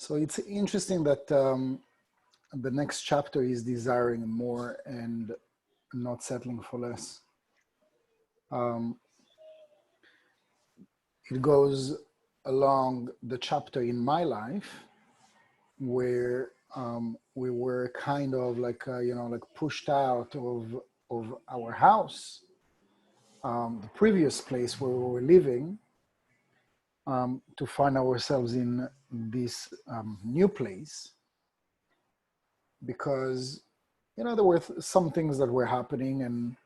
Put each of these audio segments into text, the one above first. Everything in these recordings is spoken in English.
So it's interesting that the next chapter is desiring more and not settling for less. It goes along the chapter in my life where we were kind of like, like pushed out of our house, the previous place where we were living, to find ourselves in this new place, because there were some things that were happening and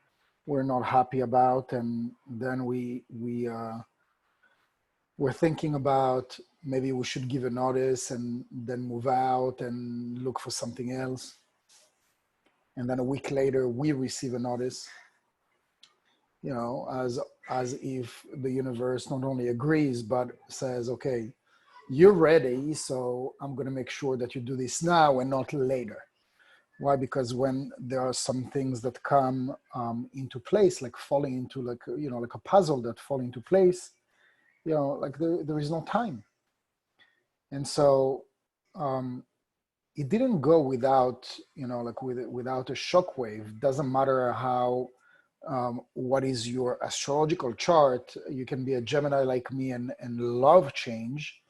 we're not happy about, and then we're thinking about maybe we should give a notice and then move out and look for something else. And then a week later we receive a notice, as if the universe not only agrees but says, okay, you're ready, so I'm going to make sure that you do this now and not later. Why? Because when there are some things that come into place, like falling into like a puzzle that fall into place, like there is no time. And so it didn't go without, without a shockwave. Doesn't matter how, what is your astrological chart. You can be a Gemini like me and love change.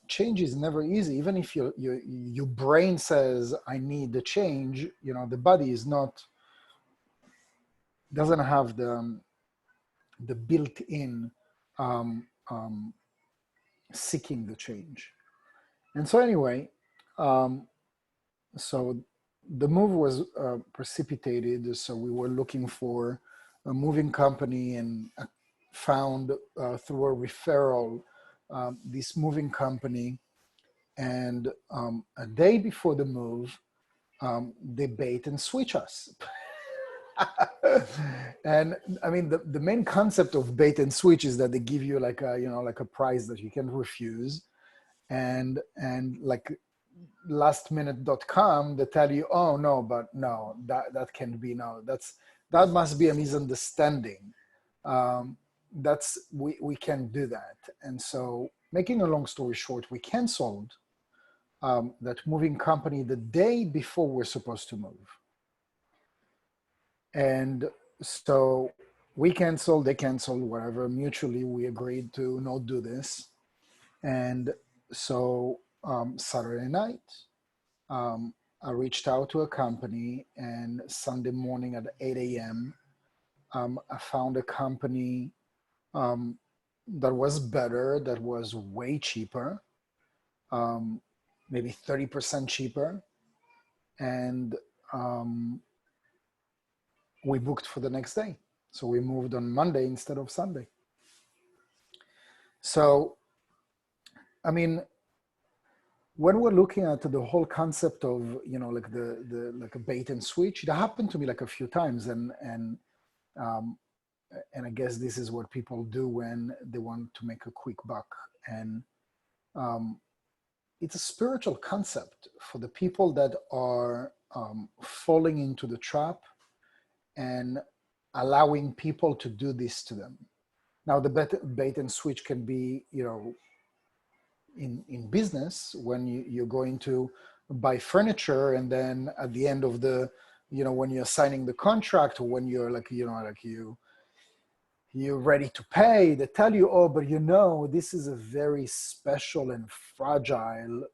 Change is never easy. Even if your brain says, I need the change, the body doesn't have the built-in seeking the change. And so anyway, so the move was precipitated. So we were looking for a moving company and found through a referral this moving company. And a day before the move, they bait and switch us. And I mean, the main concept of bait and switch is that they give you like a prize that you can refuse. And like lastminute.com, they tell you, oh no, but no, that can't be, no, that must be a misunderstanding. We can't do that. And so, making a long story short, we canceled that moving company the day before we're supposed to move. And so we canceled, they canceled, whatever, mutually we agreed to not do this. And so Saturday night, I reached out to a company, and Sunday morning at 8 a.m., I found a company that was better, that was way cheaper, maybe 30% cheaper. And we booked for the next day. So we moved on Monday instead of Sunday. So, I mean, when we're looking at the whole concept of, like like a bait and switch, it happened to me like a few times. And I guess this is what people do when they want to make a quick buck. And it's a spiritual concept for the people that are falling into the trap and allowing people to do this to them. Now, the bait and switch can be, in business, when you're going to buy furniture, and then at the end of the, when you're signing the contract, or when you're like, you're ready to pay, they tell you, oh, but this is a very special and fragile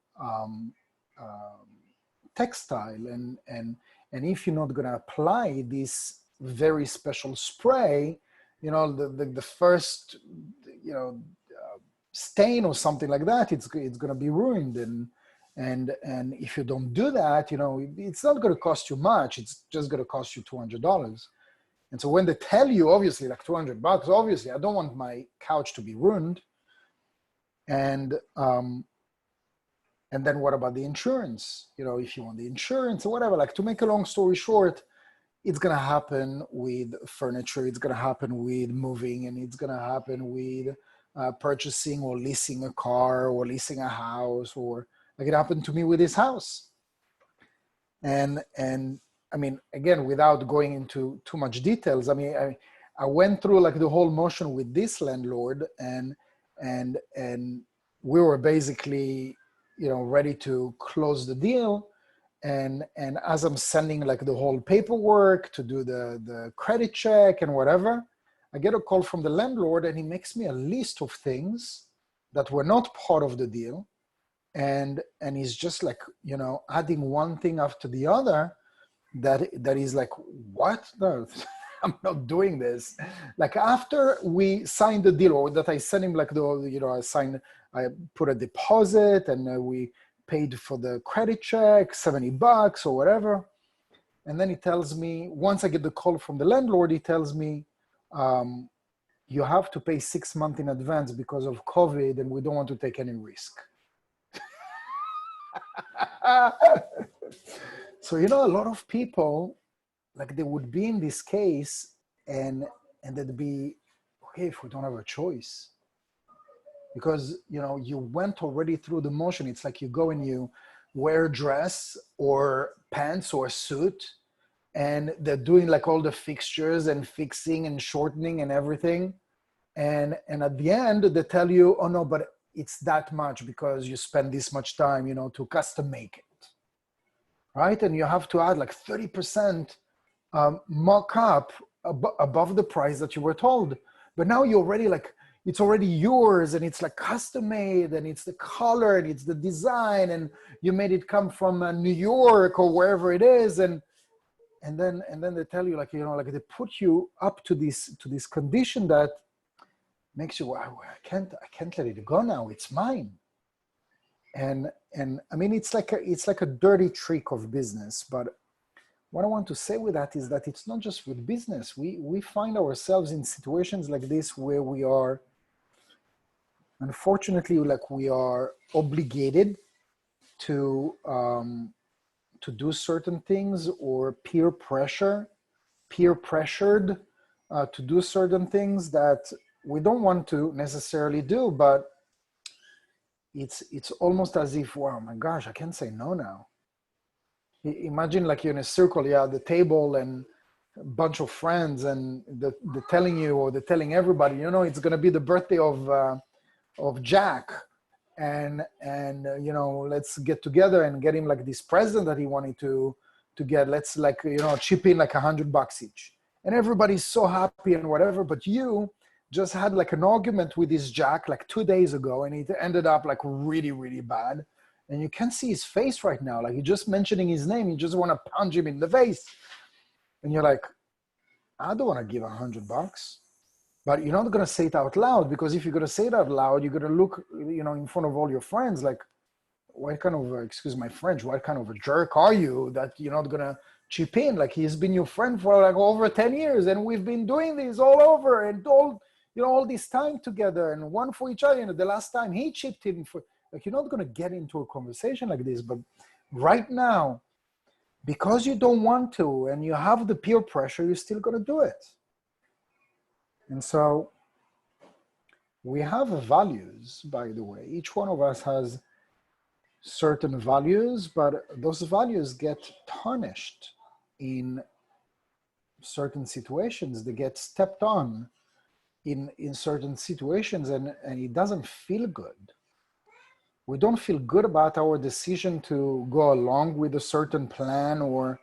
textile, and if you're not going to apply this very special spray, the first, stain or something like that, it's going to be ruined. And if you don't do that, it's not going to cost you much. It's just going to cost you $200. And so when they tell you, obviously, like $200, obviously, I don't want my couch to be ruined. And then what about the insurance? If you want the insurance or whatever, like, to make a long story short, it's going to happen with furniture. It's going to happen with moving, and it's going to happen with purchasing or leasing a car or leasing a house, or like it happened to me with this house. And I mean, again, without going into too much details, I mean, I went through like the whole motion with this landlord, and we were basically, ready to close the deal. And as I'm sending like the whole paperwork to do the credit check and whatever, I get a call from the landlord, and he makes me a list of things that were not part of the deal. And he's just like, adding one thing after the other that is like, what? No, I'm not doing this. Like after we signed the deal, or that I sent him like I put a deposit, and we paid for the credit check, $70 or whatever. And then he tells me, once I get the call from the landlord, he tells me, you have to pay 6 months in advance because of COVID, and we don't want to take any risk. So, a lot of people, like they would be in this case and they'd be, okay, if we don't have a choice, because, you went already through the motion. It's like you go and you wear a dress or pants or a suit, and they're doing like all the fixtures and fixing and shortening and everything. And at the end, they tell you, oh no, but it's that much because you spend this much time, to custom make it, right? And you have to add like 30% markup above the price that you were told. But now you're already like, it's already yours, and it's like custom made, and it's the color, and it's the design, and you made it come from New York or wherever it is. And then they tell you like, like they put you up to this condition that makes you, wow, I can't let it go now. It's mine. And I mean, it's like a dirty trick of business. But what I want to say with that is that it's not just with business. We find ourselves in situations like this where we are, unfortunately, like we are obligated to do certain things, or peer pressured to do certain things that we don't want to necessarily do, but it's almost as if, wow, my gosh, I can't say no now. Imagine like you're in a circle, at the table, and a bunch of friends, and they're telling you, or they're telling everybody, it's going to be the birthday of Jack, and let's get together and get him like this present that he wanted to get. Let's like, chip in like $100 each, and everybody's so happy and whatever. But you just had like an argument with this Jack like 2 days ago, and it ended up like really, really bad. And you can't see his face right now. Like, you're just mentioning his name, you just want to punch him in the face. And you're like, I don't want to give $100. But you're not going to say it out loud, because if you're going to say it out loud, you're going to look, in front of all your friends like, what kind of, excuse my French, what kind of a jerk are you that you're not going to chip in? Like, he's been your friend for like over 10 years, and we've been doing this all over, and all this time together, and one for each other. The last time he chipped in for, like, you're not going to get into a conversation like this. But right now, because you don't want to, and you have the peer pressure, you're still going to do it. And so we have values, by the way. Each one of us has certain values, but those values get tarnished in certain situations. They get stepped on in certain situations, and it doesn't feel good. We don't feel good about our decision to go along with a certain plan or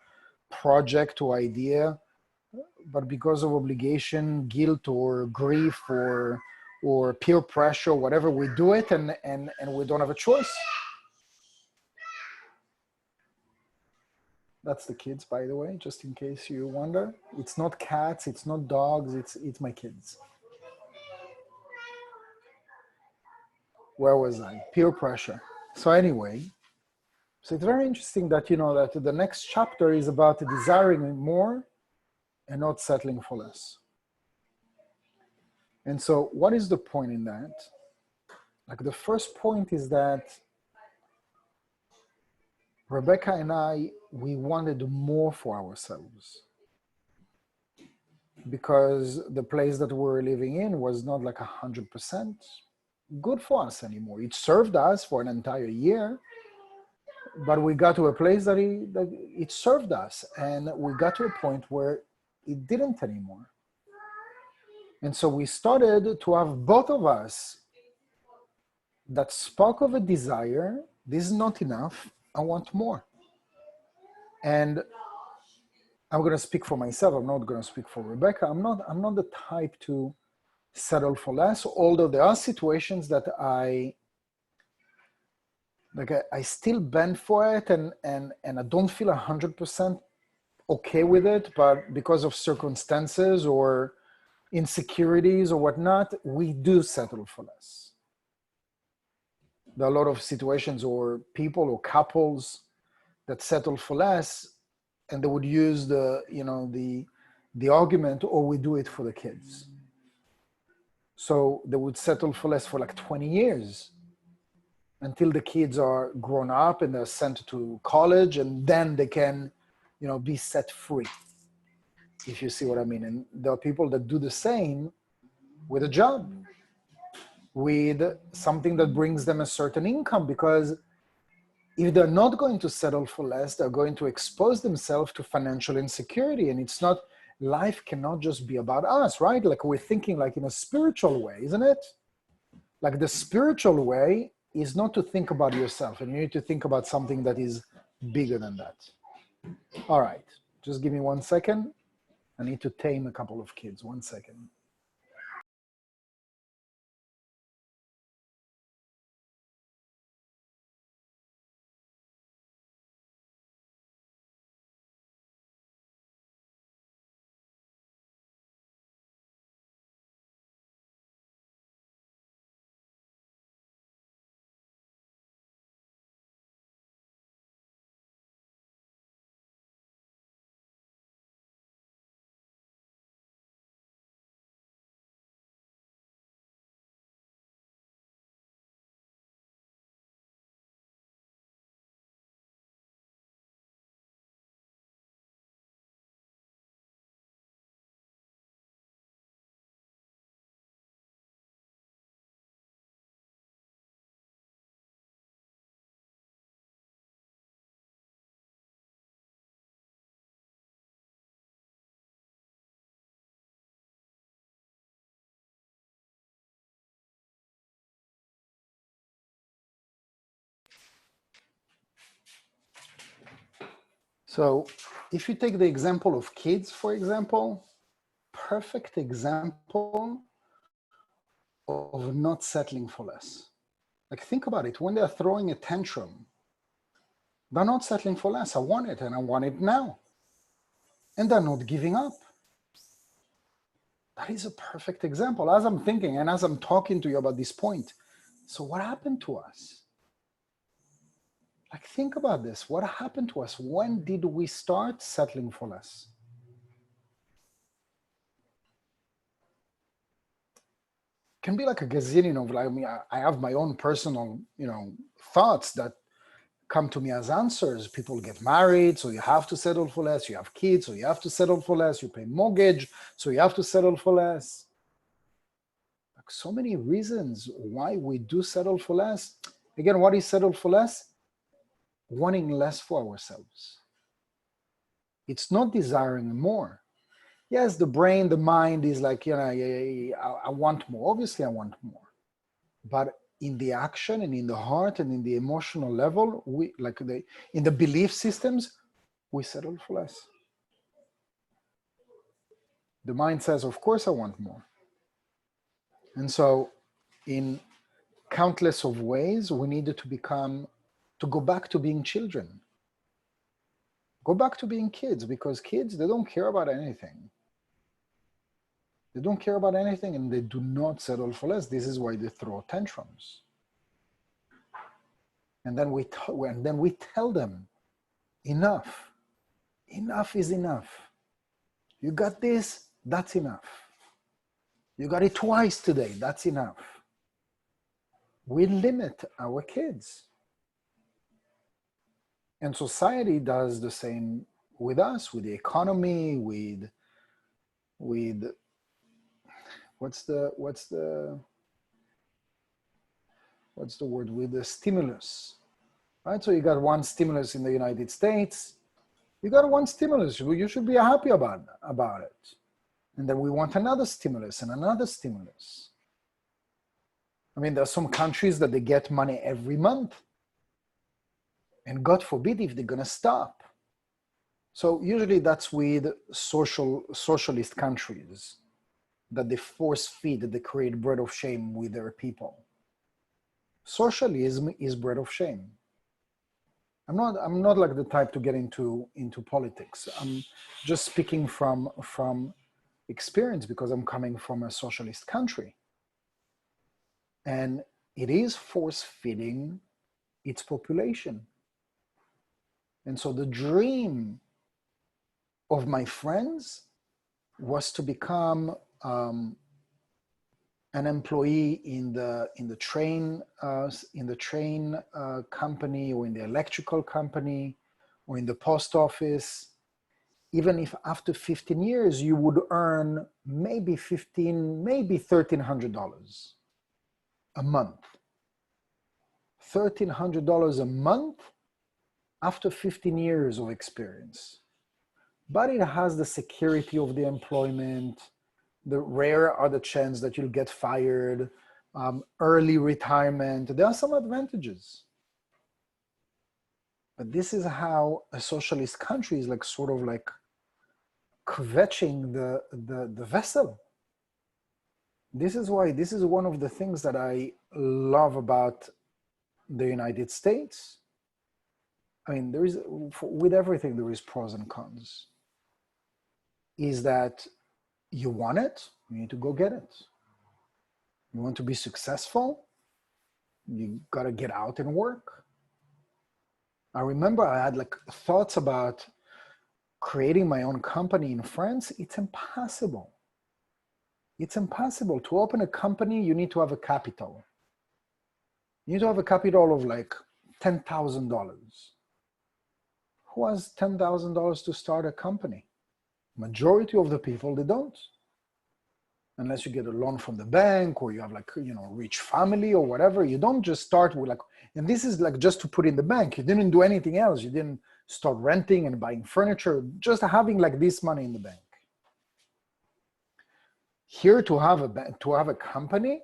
project or idea, but because of obligation, guilt, or grief, or peer pressure, whatever, we do it, and we don't have a choice. That's the kids, by the way, just in case you wonder. It's not cats, it's not dogs, it's my kids. Where was I? Peer pressure. So anyway, so it's very interesting that, that the next chapter is about desiring more and not settling for less. And so what is the point in that? Like, the first point is that Rebecca and I, we wanted more for ourselves, because the place that we were living in was not like 100% good for us anymore. It served us for an entire year, but we got to a place that it served us, and we got to a point where it didn't anymore. And so we started to have both of us that spark of a desire, this is not enough. I want more. And I'm going to speak for myself. I'm not going to speak for Rebecca. I'm not the type to settle for less, although there are situations that I still bend for it, and I don't feel 100% okay with it, but because of circumstances or insecurities or whatnot, we do settle for less. There are a lot of situations or people or couples that settle for less, and they would use the argument, or we do it for the kids. So they would settle for less for like 20 years until the kids are grown up and they're sent to college, and then they can, be set free, if you see what I mean. And there are people that do the same with a job, with something that brings them a certain income, because if they're not going to settle for less, they're going to expose themselves to financial insecurity. And it's not, life cannot just be about us, right? Like we're thinking like in a spiritual way, isn't it? Like the spiritual way is not to think about yourself, and you need to think about something that is bigger than that. All right, just give me 1 second. I need to tame a couple of kids. 1 second. So if you take the example of kids, for example, perfect example of not settling for less. Like think about it, when they're throwing a tantrum, they're not settling for less. I want it, and I want it now. And they're not giving up. That is a perfect example. As I'm thinking and as I'm talking to you about this point, so what happened to us? Like think about this. What happened to us? When did we start settling for less? Can be like a gazillion of, like, I mean, I have my own personal, thoughts that come to me as answers. People get married, so you have to settle for less. You have kids, so you have to settle for less. You pay mortgage, so you have to settle for less. Like so many reasons why we do settle for less. Again, what is settle for less? Wanting less for ourselves. It's not desiring more. Yes, the brain, the mind is like, I want more. Obviously, I want more. But in the action and in the heart and in the emotional level, in the belief systems, we settle for less. The mind says, of course I want more. And so in countless of ways, we needed to go back to being children. Go back to being kids, because kids, they don't care about anything. They don't care about anything, and they do not settle for less. This is why they throw tantrums. And then we tell them, enough. Enough is enough. You got this, that's enough. You got it twice today, that's enough. We limit our kids. And society does the same with us, with the economy, with what's the word, with the stimulus, right? So you got one stimulus in the United States, you got one stimulus, you should be happy about it. And then we want another stimulus and another stimulus. I mean, there are some countries that they get money every month. And God forbid if they're going to stop. So usually that's with socialist countries, that they force feed, they create bread of shame with their people. Socialism is bread of shame. I'm not like the type to get into politics. I'm just speaking from experience because I'm coming from a socialist country. And it is force feeding its population. And so the dream of my friends was to become an employee in the train company, or in the electrical company, or in the post office. Even if after 15 years you would earn maybe $1,300 a month. $1,300 a month after 15 years of experience. But it has the security of the employment. The rare are the chance that you'll get fired, early retirement. There are some advantages. But this is how a socialist country is like sort of like kvetching the vessel. This is why this is one of the things that I love about the United States. I mean, there is, with everything, there is pros and cons. Is that you want it, you need to go get it. You want to be successful, you got to get out and work. I remember I had like thoughts about creating my own company in France. It's impossible. It's impossible. To open a company, you need to have a capital. You need to have a capital of like $10,000. Who has $10,000 to start a company? Majority of the people, they don't. Unless you get a loan from the bank, or you have like, rich family or whatever. You don't just start with like, and this is like just to put in the bank. You didn't do anything else. You didn't start renting and buying furniture, just having like this money in the bank. Here to have a company,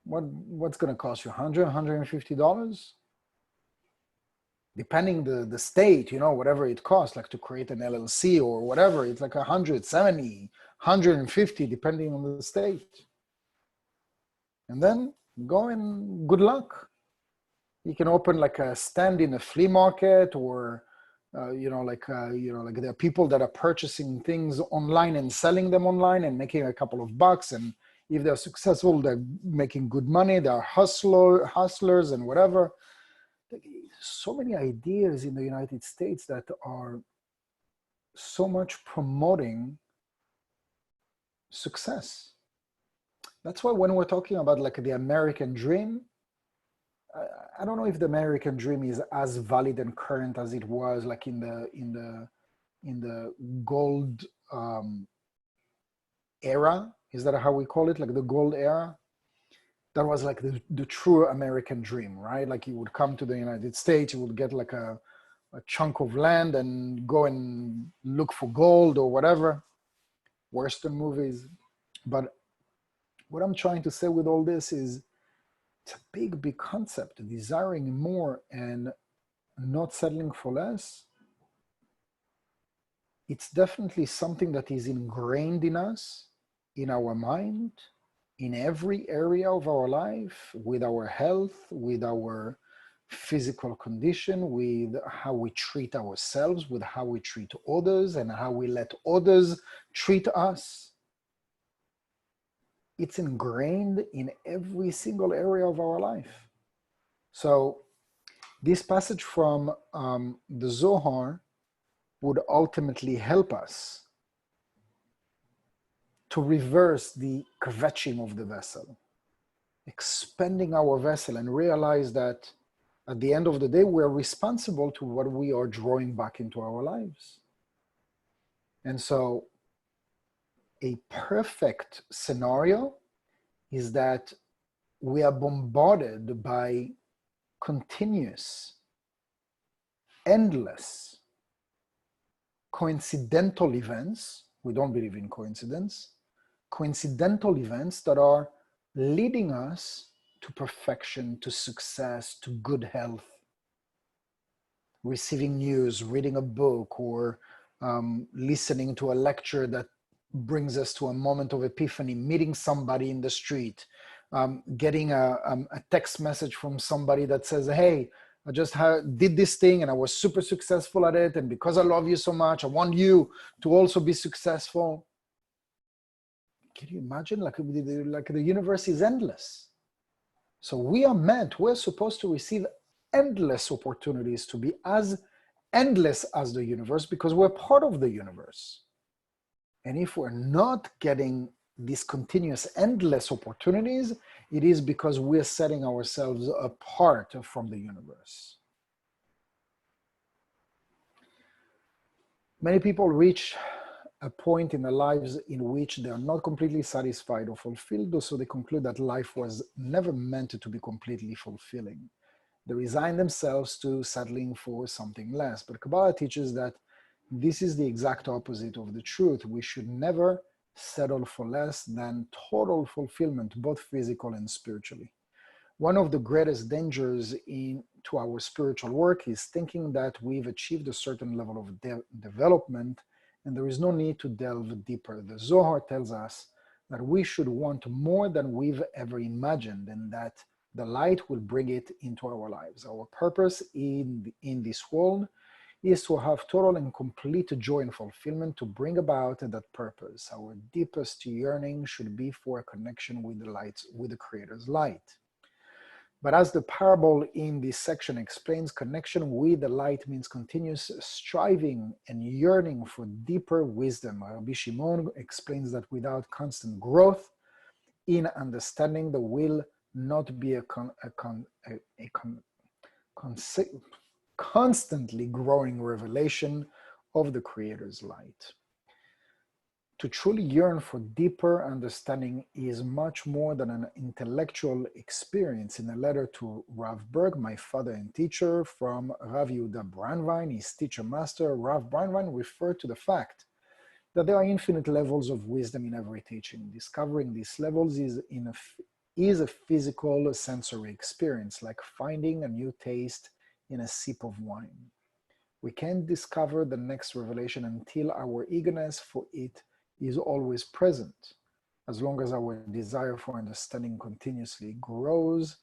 what's going to cost you? $100, $150? Depending the state, whatever it costs, like to create an LLC or whatever, it's like 170, 150, depending on the state. And then go and good luck. You can open like a stand in a flea market, or like there are people that are purchasing things online and selling them online and making a couple of bucks. And if they're successful, they're making good money. They're hustlers and whatever. So many ideas in the United States that are so much promoting success. That's why when we're talking about like the American dream, I don't know if the American dream is as valid and current as it was like in the gold era. Is that how we call it? Like the gold era? That was like the true American dream, right? Like you would come to the United States, you would get like a chunk of land and go and look for gold or whatever. Western movies. But what I'm trying to say with all this is it's a big, big concept. Desiring more and not settling for less. It's definitely something that is ingrained in us, in our mind, in every area of our life, with our health, with our physical condition, with how we treat ourselves, with how we treat others, and how we let others treat us. It's ingrained in every single area of our life. So this passage from the Zohar would ultimately help us to reverse the kvetching of the vessel, expanding our vessel, and realize that at the end of the day, we're responsible to what we are drawing back into our lives. And so a perfect scenario is that we are bombarded by continuous, endless, coincidental events. We don't believe in coincidence. Coincidental events that are leading us to perfection, to success, to good health. receiving news, reading a book, or listening to a lecture that brings us to a moment of epiphany, meeting somebody in the street, getting a text message from somebody that says, hey, I just did this thing and I was super successful at it. And because I love you so much, I want you to also be successful. Can you imagine? Like the universe is endless. So we're supposed to receive endless opportunities to be as endless as the universe because we're part of the universe. And if we're not getting these continuous endless opportunities, it is because we're setting ourselves apart from the universe. Many people reach a point in their lives in which they are not completely satisfied or fulfilled, so they conclude that life was never meant to be completely fulfilling. They resign themselves to settling for something less. But Kabbalah teaches that this is the exact opposite of the truth. We should never settle for less than total fulfillment, both physical and spiritually. One of the greatest dangers to our spiritual work is thinking that we've achieved a certain level of development and there is no need to delve deeper. The Zohar tells us that we should want more than we've ever imagined and that the light will bring it into our lives. Our purpose in this world is to have total and complete joy and fulfillment to bring about that purpose. Our deepest yearning should be for a connection with the light, with the Creator's light. But as the parable in this section explains, connection with the light means continuous striving and yearning for deeper wisdom. Rabbi Shimon explains that without constant growth in understanding, there will not be a constantly growing revelation of the Creator's light. To truly yearn for deeper understanding is much more than an intellectual experience. In a letter to Rav Berg, my father and teacher, from Rav Yehuda Brandwein, his teacher master, Rav Brandwein referred to the fact that there are infinite levels of wisdom in every teaching. Discovering these levels is a physical sensory experience, like finding a new taste in a sip of wine. We can't discover the next revelation until our eagerness for it is always present. As long as our desire for understanding continuously grows,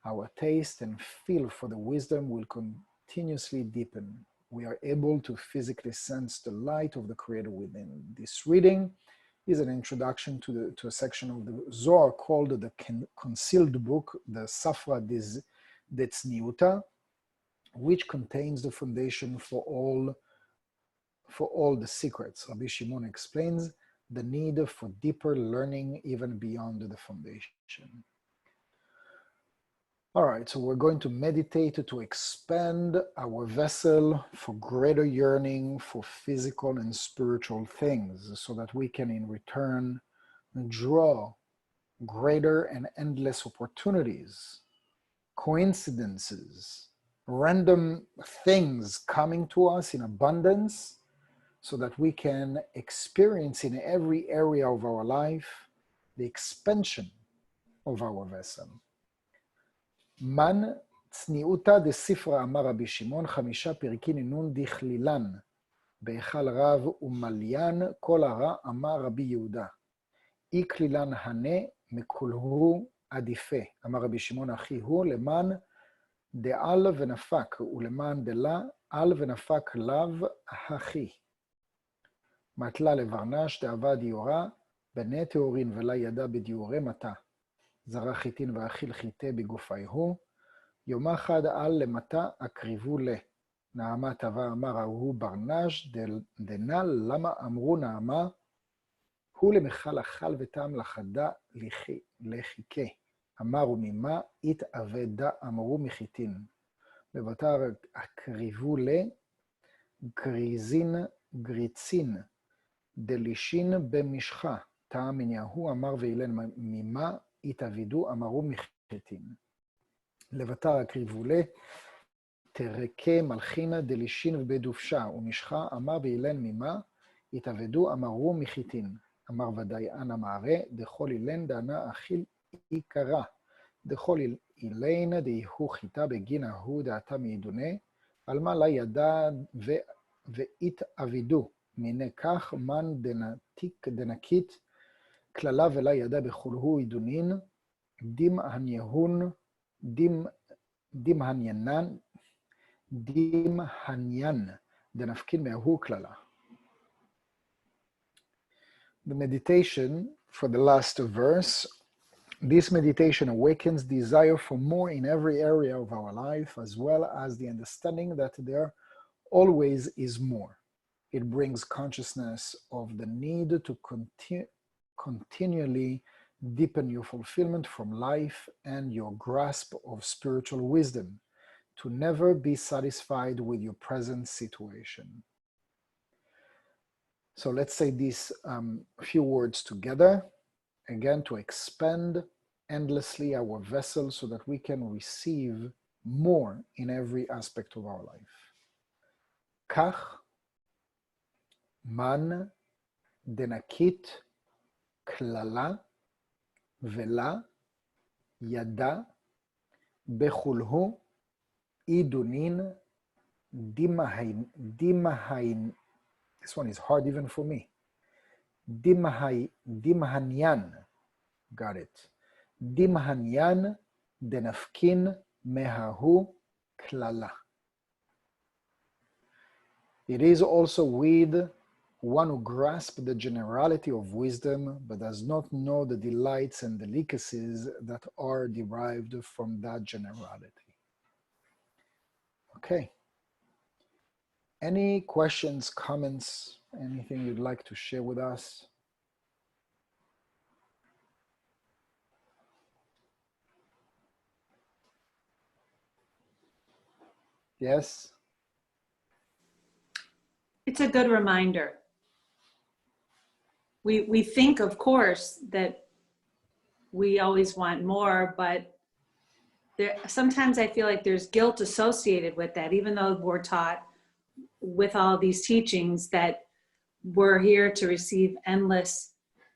our taste and feel for the wisdom will continuously deepen. We are able to physically sense the light of the Creator within. This reading is an introduction to a section of the Zohar called the concealed book, the Safra Detzniuta, which contains the foundation for all the secrets. Rabbi Shimon explains the need for deeper learning even beyond the foundation. All right, so we're going to meditate to expand our vessel for greater yearning for physical and spiritual things so that we can in return draw greater and endless opportunities, coincidences, random things coming to us in abundance so that we can experience in every area of our life the expansion of our vessel. Man צניעותא דספרא אמר רבי שמעון 5 פרקין נון דכלילן בהיכל רב ומליין כל הרע אמר רבי יהודה אי כלילן הנה מכולהו עדיפה אמר רבי שמעון אחי הוא למען דעל ונפק ולמען דלה על ונפק לאו הכי מטלה לברנש דאבה דיורה בני תאורין ולה ידע בדיורי מטה זרע חיטין ואכיל חיטה בגופי הוא יום אחד על למטה הקריבו לה נעמה טבע אמר ההוא ברנש דנל למה אמרו נעמה הוא למחל אכל וטעם לחדה לחיכה אמרו ממה התאבדה אמרו מחיטין לבטר הקריבו לה גריזין גריצין דלישין במשחה טעם מניהו אמר ואילן ממה התאבדו אמרו מחיטין לבטר הקריבו לה תרקה מלכינה דלישין בדופשה ומשחה אמר ואילן ממה התאבדו אמרו מחיטין אמר ודאי אנא מערה דכל אילן דענה אכיל עיקרה דכל אילן דהיהו חיטה בגין ההוא דעתה מעידונה עלמא לה ידע והתאבידו, מיני כך מן דנתיק דנקית, כללה ולה ידע בכולהו עידונין, דמהניין דנפקין מהו כללה. The meditation for the last verse, this meditation awakens desire for more in every area of our life, as well as the understanding that there always is more. It brings consciousness of the need to continually deepen your fulfillment from life and your grasp of spiritual wisdom, to never be satisfied with your present situation. So let's say these few words together, again, to expand endlessly our vessel so that we can receive more in every aspect of our life. Kach man denakit klala vela yada bechulhu idunin dimahain. This one is hard even for me. Dimhanyan, got it. Dimhanyan denafkin mehahu klala. It is also with one who grasps the generality of wisdom, but does not know the delights and delicacies that are derived from that generality. Okay. Any questions, comments, anything you'd like to share with us? Yes? It's a good reminder. We think, of course, that we always want more, but sometimes I feel like there's guilt associated with that, even though we're taught with all these teachings that we're here to receive endless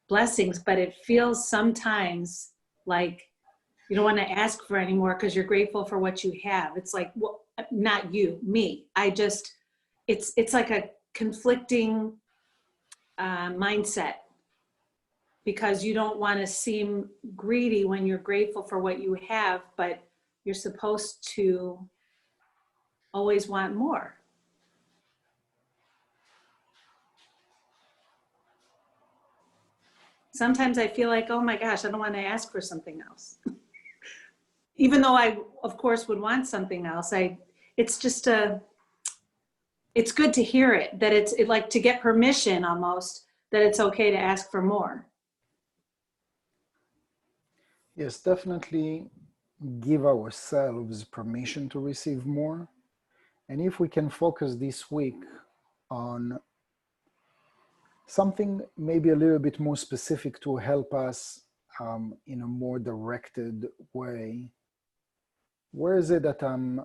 blessings, but it feels sometimes like you don't want to ask for any more because you're grateful for what you have. It's like, well, not you, me. It's like a conflicting mindset, because you don't want to seem greedy when you're grateful for what you have, but you're supposed to always want more. Sometimes I feel like, oh my gosh, I don't want to ask for something else. Even though I, of course, would want something else, it's good to hear it, that it's like to get permission almost, that it's okay to ask for more. Yes, definitely give ourselves permission to receive more. And if we can focus this week on something maybe a little bit more specific to help us in a more directed way, where is it that I'm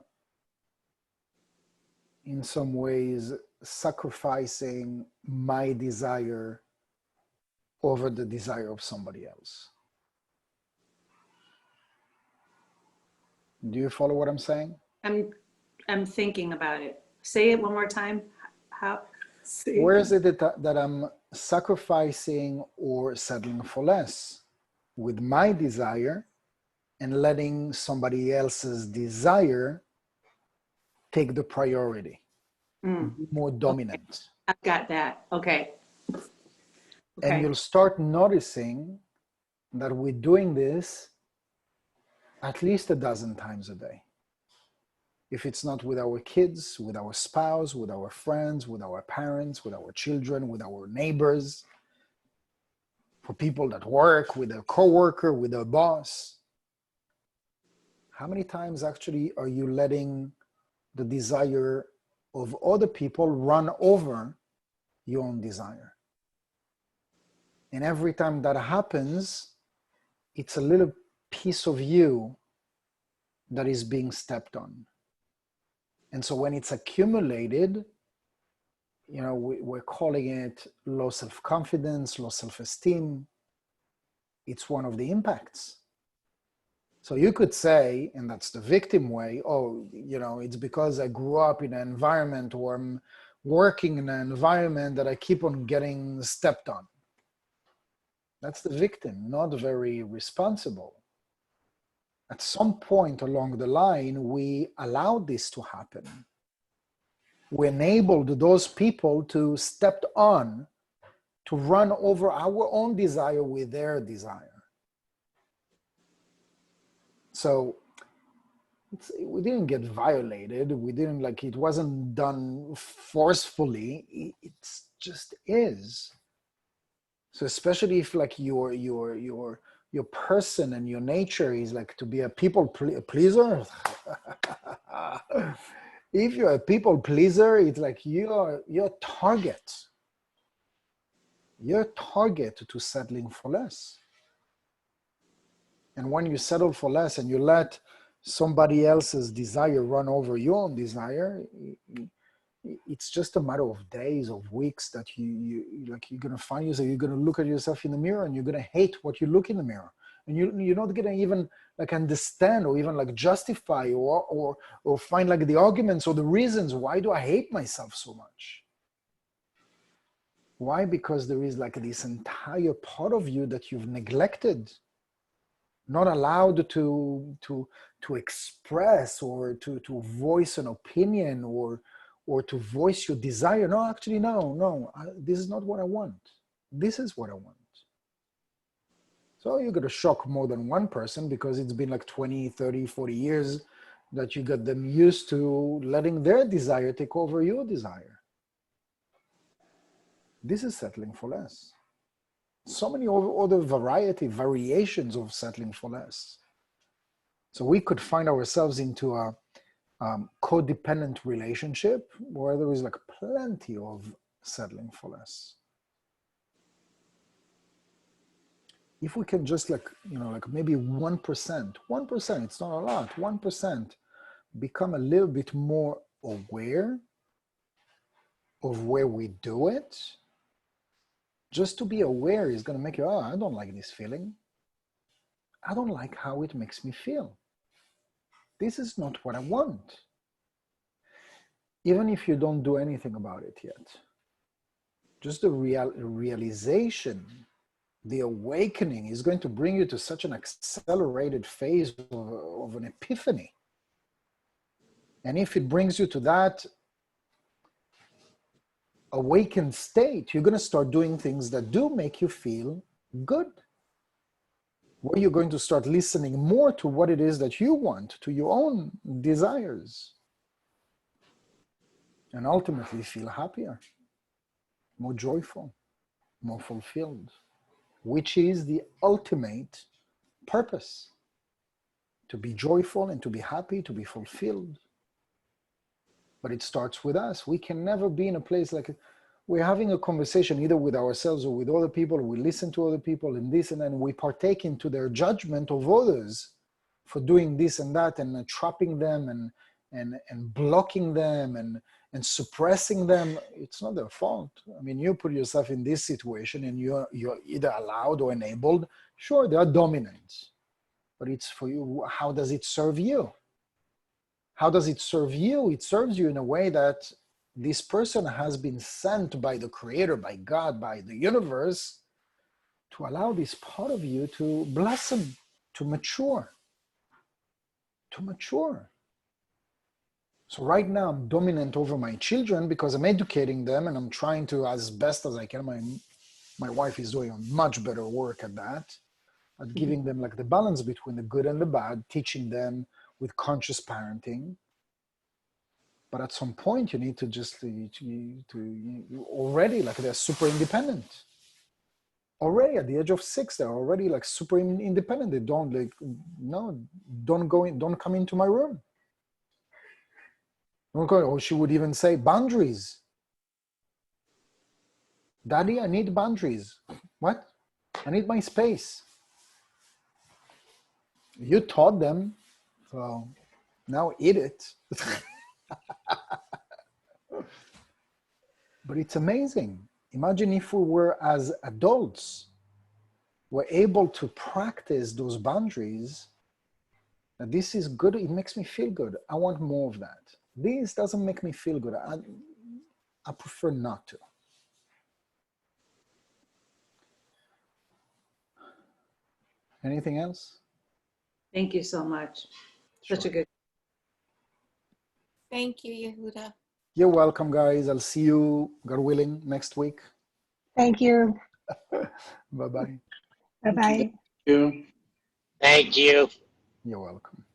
in some ways sacrificing my desire over the desire of somebody else? Do you follow what I'm saying? I'm thinking about it. Say it one more time. Where is it that I'm sacrificing or settling for less with my desire and letting somebody else's desire take the priority, be more dominant? Okay. I've got that. Okay. And you'll start noticing that we're doing this at least a dozen times a day. If it's not with our kids, with our spouse, with our friends, with our parents, with our children, with our neighbors, for people that work, with a coworker, with a boss. How many times actually are you letting the desire of other people run over your own desire? And every time that happens, it's a little piece of you that is being stepped on. And so when it's accumulated, you know, we're calling it low self-confidence, low self-esteem. It's one of the impacts. So you could say, and that's the victim way, oh, it's because I grew up in an environment or I'm working in an environment that I keep on getting stepped on. That's the victim, not very responsible. At some point along the line, we allowed this to happen. We enabled those people to step on, to run over our own desire with their desire. So we didn't get violated. We didn't it wasn't done forcefully. It just is. So especially if your person and your nature is to be a people pleaser. If you're a people pleaser, it's you're target. You're target to settling for less. And when you settle for less and you let somebody else's desire run over your own desire, it's just a matter of days, of weeks that you're going to find yourself, you're going to look at yourself in the mirror and you're going to hate what you look in the mirror. And you're not going to even understand or even justify or find the arguments or the reasons. Why do I hate myself so much? Why? Because there is this entire part of you that you've neglected, not allowed to express or to voice an opinion or to voice your desire. No, actually, no, this is not what I want. This is what I want. So you're going to shock more than one person because it's been 20, 30, 40 years that you got them used to letting their desire take over your desire. This is settling for less. So many other variations of settling for less. So we could find ourselves into a codependent relationship where there is plenty of settling for less. If we can just maybe 1%, it's not a lot, 1%, become a little bit more aware of where we do it. Just to be aware is going to make you, I don't like this feeling. I don't like how it makes me feel. This is not what I want. Even if you don't do anything about it yet. Just the realization, the awakening is going to bring you to such an accelerated phase of an epiphany. And if it brings you to that awakened state, you're going to start doing things that do make you feel good. Where you're going to start listening more to what it is that you want, to your own desires. And ultimately feel happier, more joyful, more fulfilled, which is the ultimate purpose. To be joyful and to be happy, to be fulfilled. But it starts with us. We can never be in a place we're having a conversation either with ourselves or with other people. We listen to other people and this and then we partake into their judgment of others for doing this and that and trapping them and blocking them and suppressing them. It's not their fault. I mean, you put yourself in this situation and you're either allowed or enabled. Sure, they are dominant, but it's for you. How does it serve you? How does it serve you? It serves you in a way that this person has been sent by the Creator, by God, by the universe, to allow this part of you to blossom, to mature. So right now I'm dominant over my children because I'm educating them and I'm trying to, as best as I can, my wife is doing a much better work at that, at giving them the balance between the good and the bad, teaching them with conscious parenting. But at some point you need to just, you already they're super independent. Already at the age of 6, they're already super independent. They don't don't come into my room. Or she would even say boundaries. Daddy, I need boundaries. What? I need my space. You taught them, so now eat it. But it's amazing. Imagine if we were, as adults, were able to practice those boundaries This is good. It makes me feel good. I want more of that. This doesn't make me feel good. I prefer not to. Anything else? Thank you so much. Such a Sure. good. Thank you, Yehuda. You're welcome, guys. I'll see you, God willing, next week. Thank you. Bye-bye. Bye-bye. Thank you. Thank you. You're welcome.